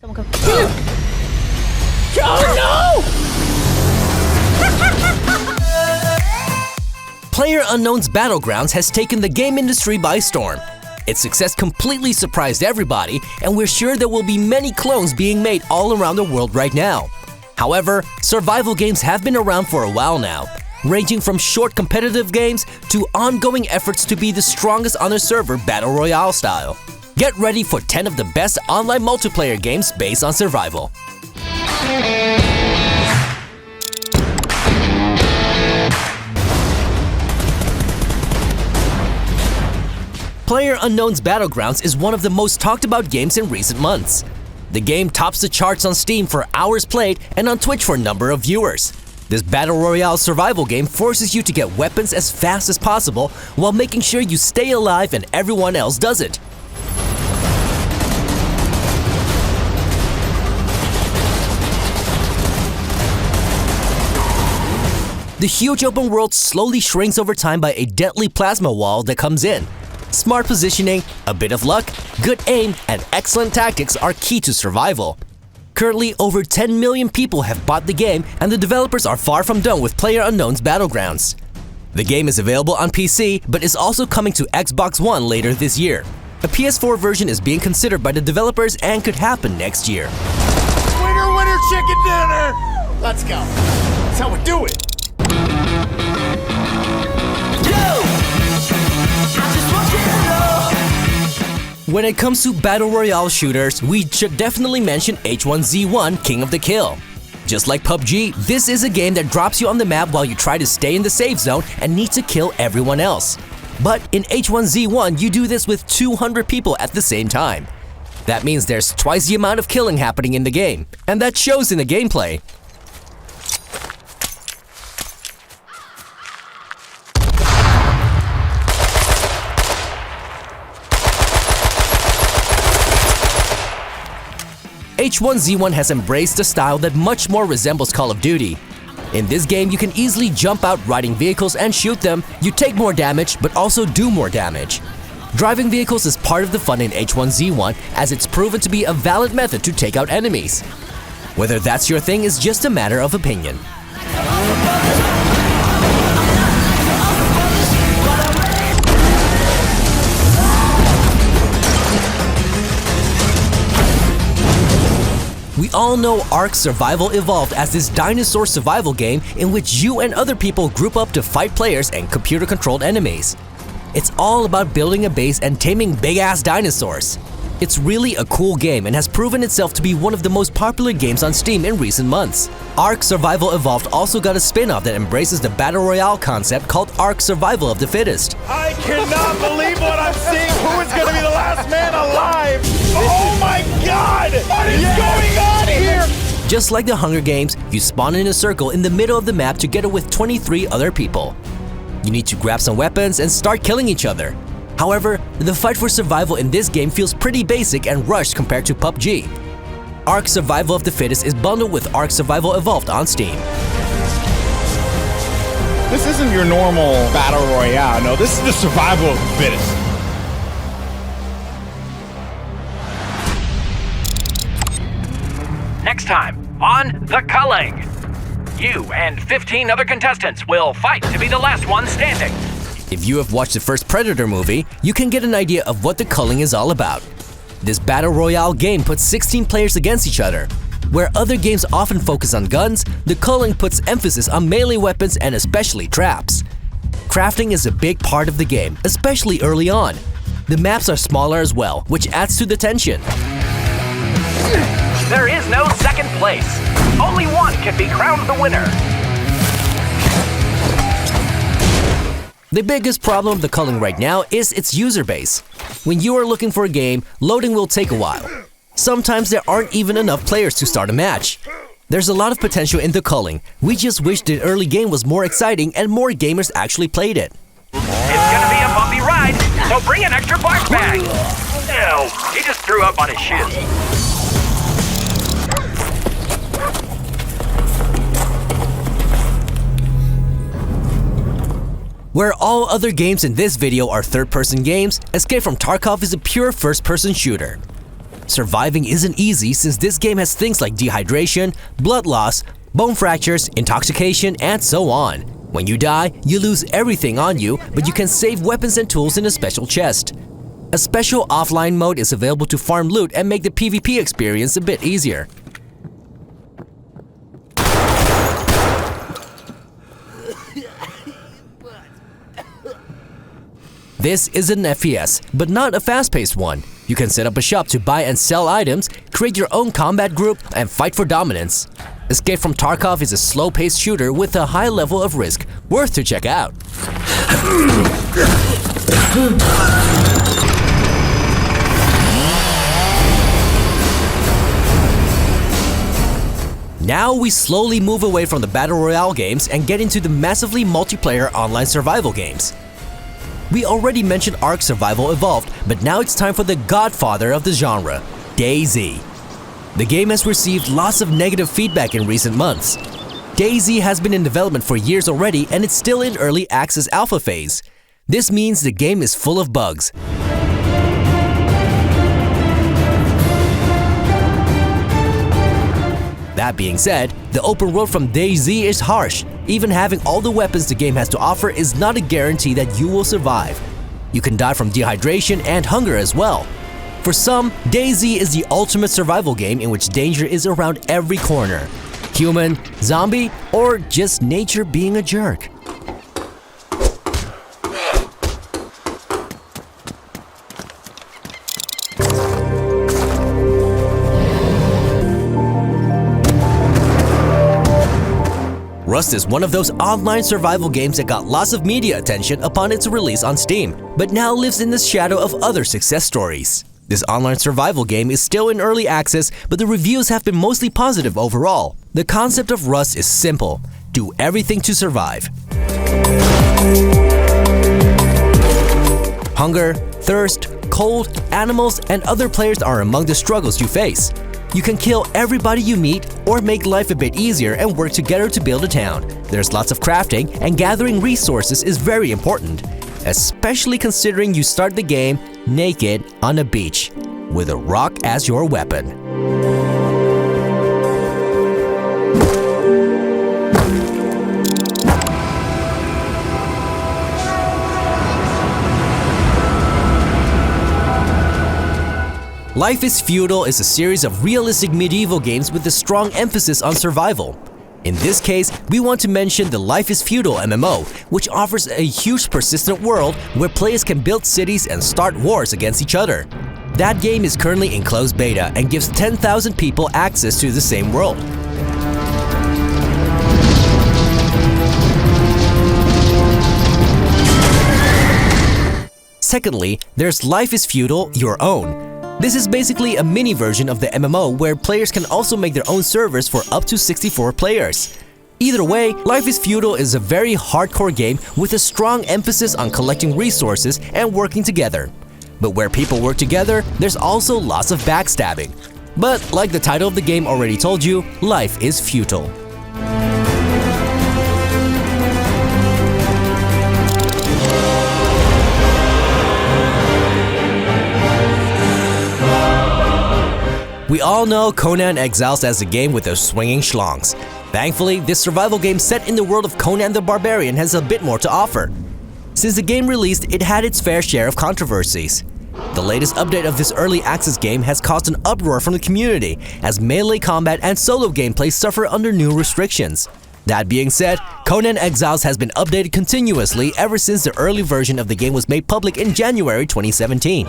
Someone come. Oh no! PlayerUnknown's Battlegrounds has taken the game industry by storm. Its success completely surprised everybody, and we're sure there will be many clones being made all around the world right now. However, survival games have been around for a while now, ranging from short competitive games to ongoing efforts to be the strongest on a server Battle Royale style. Get ready for 10 of the best online multiplayer games based on survival. PlayerUnknown's Battlegrounds is one of the most talked about games in recent months. The game tops the charts on Steam for hours played and on Twitch for number of viewers. This Battle Royale survival game forces you to get weapons as fast as possible while making sure you stay alive and everyone else doesn't. The huge open world slowly shrinks over time by a deadly plasma wall that comes in. Smart positioning, a bit of luck, good aim, and excellent tactics are key to survival. Currently, over 10 million people have bought the game, and the developers are far from done with PlayerUnknown's Battlegrounds. The game is available on PC, but is also coming to Xbox One later this year. A PS4 version is being considered by the developers and could happen next year. Winner, winner, chicken dinner! Let's go. That's how we do it. When it comes to Battle Royale shooters, we should definitely mention H1Z1 King of the Kill. Just like PUBG, this is a game that drops you on the map while you try to stay in the safe zone and need to kill everyone else. But in H1Z1, you do this with 200 people at the same time. That means there's twice the amount of killing happening in the game, and that shows in the gameplay. H1Z1 has embraced a style that much more resembles Call of Duty. In this game, you can easily jump out riding vehicles and shoot them. You take more damage, but also do more damage. Driving vehicles is part of the fun in H1Z1, as it's proven to be a valid method to take out enemies. Whether that's your thing is just a matter of opinion. We all know Ark Survival Evolved as this dinosaur survival game in which you and other people group up to fight players and computer-controlled enemies. It's all about building a base and taming big-ass dinosaurs. It's really a cool game and has proven itself to be one of the most popular games on Steam in recent months. Ark Survival Evolved also got a spin-off that embraces the Battle Royale concept called Ark Survival of the Fittest. I cannot believe what I'm seeing. Who is going to be the last man alive? Oh my God! What is going on here? Just like the Hunger Games, you spawn in a circle in the middle of the map together with 23 other people. You need to grab some weapons and start killing each other. However, the fight for survival in this game feels pretty basic and rushed compared to PUBG. Ark Survival of the Fittest is bundled with Ark Survival Evolved on Steam. This isn't your normal Battle Royale. No, this is the survival of the fittest. Next time on The Culling, you and 15 other contestants will fight to be the last one standing. If you have watched the first Predator movie, you can get an idea of what The Culling is all about. This Battle Royale game puts 16 players against each other. Where other games often focus on guns, The Culling puts emphasis on melee weapons and especially traps. Crafting is a big part of the game, especially early on. The maps are smaller as well, which adds to the tension. There is no second place. Only one can be crowned the winner. The biggest problem of The Culling right now is its user base. When you are looking for a game, loading will take a while. Sometimes there aren't even enough players to start a match. There's a lot of potential in The Culling. We just wish the early game was more exciting and more gamers actually played it. It's gonna be a bumpy ride, so bring an extra bark bag. No, he just threw up on his shoes. Where all other games in this video are third-person games, Escape from Tarkov is a pure first-person shooter. surviving isn't easy since this game has things like dehydration, blood loss, bone fractures, intoxication, and so on. When you die, you lose everything on you, but you can save weapons and tools in a special chest. A special offline mode is available to farm loot and make the PvP experience a bit easier. This is an FPS, but not a fast-paced one. You can set up a shop to buy and sell items, create your own combat group, and fight for dominance. Escape from Tarkov is a slow-paced shooter with a high level of risk, worth to check out. Now we slowly move away from the Battle Royale games and get into the massively multiplayer online survival games. We already mentioned Ark Survival Evolved, but now it's time for the godfather of the genre, DayZ. The game has received lots of negative feedback in recent months. DayZ has been in development for years already and it's still in early access alpha phase. This means the game is full of bugs. That being said, the open world from DayZ is harsh. Even having all the weapons the game has to offer is not a guarantee that you will survive. You can die from dehydration and hunger as well. For some, DayZ is the ultimate survival game in which danger is around every corner. Human, zombie, or just nature being a jerk. Rust is one of those online survival games that got lots of media attention upon its release on Steam, but now lives in the shadow of other success stories. This online survival game is still in early access, but the reviews have been mostly positive overall. The concept of Rust is simple: do everything to survive. Hunger, thirst, cold, animals, and other players are among the struggles you face. You can kill everybody you meet or make life a bit easier and work together to build a town. There's lots of crafting, and gathering resources is very important, especially considering you start the game naked on a beach with a rock as your weapon. Life is Feudal is a series of realistic medieval games with a strong emphasis on survival. In this case, we want to mention the Life is Feudal MMO, which offers a huge persistent world where players can build cities and start wars against each other. That game is currently in closed beta and gives 10,000 people access to the same world. Secondly, there's Life is Feudal Your Own. This is basically a mini version of the MMO where players can also make their own servers for up to 64 players. Either way, Life is Feudal is a very hardcore game with a strong emphasis on collecting resources and working together. But where people work together, there's also lots of backstabbing. But like the title of the game already told you, life is futile. We all know Conan Exiles as a game with those swinging schlongs. Thankfully, this survival game set in the world of Conan the Barbarian has a bit more to offer. Since the game released, it had its fair share of controversies. The latest update of this early access game has caused an uproar from the community, as melee combat and solo gameplay suffer under new restrictions. That being said, Conan Exiles has been updated continuously ever since the early version of the game was made public in January 2017.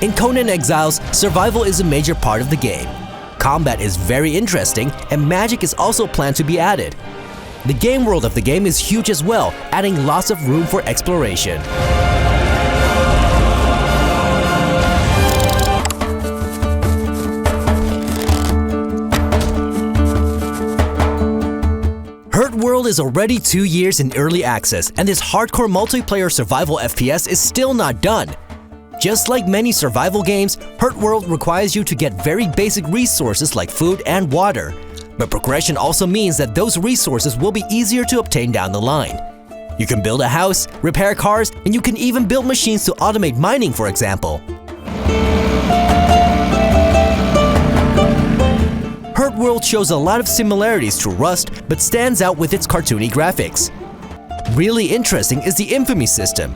In Conan Exiles, survival is a major part of the game. Combat is very interesting, and magic is also planned to be added. The game world of the game is huge as well, adding lots of room for exploration. Hurtworld is already 2 years in early access, and this hardcore multiplayer survival FPS is still not done. Just like many survival games, Hurtworld requires you to get very basic resources like food and water. But progression also means that those resources will be easier to obtain down the line. You can build a house, repair cars, and you can even build machines to automate mining, for example. Hurtworld shows a lot of similarities to Rust, but stands out with its cartoony graphics. Really interesting is the infamy system.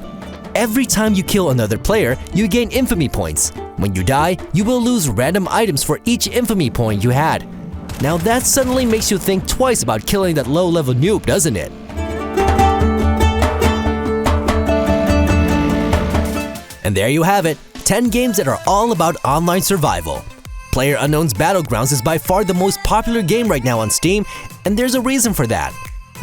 Every time you kill another player, you gain infamy points. When you die, you will lose random items for each infamy point you had. Now that suddenly makes you think twice about killing that low-level noob, doesn't it? And there you have it, 10 games that are all about online survival. PlayerUnknown's Battlegrounds is by far the most popular game right now on Steam, and there's a reason for that.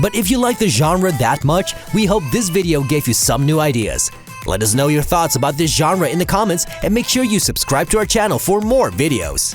But if you like the genre that much, we hope this video gave you some new ideas. Let us know your thoughts about this genre in the comments and make sure you subscribe to our channel for more videos.